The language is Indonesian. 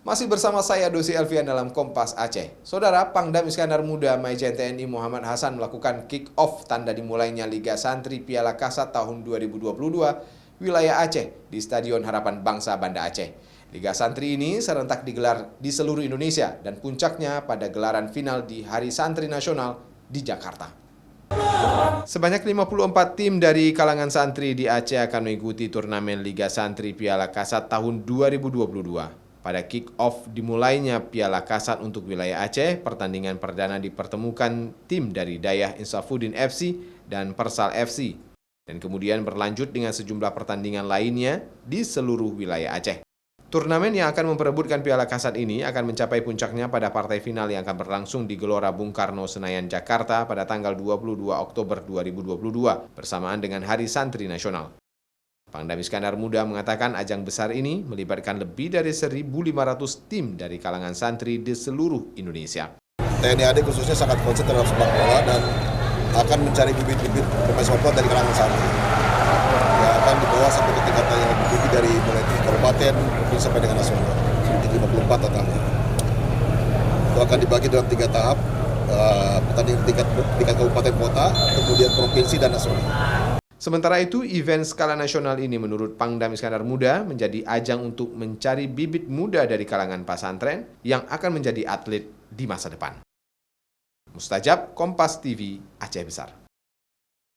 Masih bersama saya Dosi Elvian dalam Kompas Aceh. Saudara, Pangdam Iskandar Muda Maijen TNI Muhammad Hasan melakukan kick-off tanda dimulainya Liga Santri Piala Kasat tahun 2022 wilayah Aceh di Stadion Harapan Bangsa Banda Aceh. Liga Santri ini serentak digelar di seluruh Indonesia dan puncaknya pada gelaran final di Hari Santri Nasional di Jakarta. Sebanyak 54 tim dari kalangan santri di Aceh akan mengikuti turnamen Liga Santri Piala Kasat tahun 2022. Pada kick-off dimulainya Piala Kasat untuk wilayah Aceh, pertandingan perdana dipertemukan tim dari Dayah Insafuddin FC dan Persal FC, dan kemudian berlanjut dengan sejumlah pertandingan lainnya di seluruh wilayah Aceh. Turnamen yang akan memperebutkan Piala Kasat ini akan mencapai puncaknya pada partai final yang akan berlangsung di Gelora Bung Karno, Senayan, Jakarta pada tanggal 22 Oktober 2022 bersamaan dengan Hari Santri Nasional. Pangdam Iskandar Muda mengatakan ajang besar ini melibatkan lebih dari 1.500 tim dari kalangan santri di seluruh Indonesia. TNI AD khususnya sangat konsen terhadap sepak bola dan akan mencari bibit-bibit pemain sepak bola dari kalangan santri. Yang akan dibawa sampai ke tingkatan yang lebih tinggi dari mulai kabupaten, provinsi sampai dengan nasional. Di 54 totalnya. Itu akan dibagi dalam 3 tahap, pertandingan tingkat kabupaten kota, kemudian provinsi dan nasional. Sementara itu, event skala nasional ini menurut Pangdam Iskandar Muda menjadi ajang untuk mencari bibit muda dari kalangan pesantren yang akan menjadi atlet di masa depan. Mustajab, Kompas TV, Aceh Besar.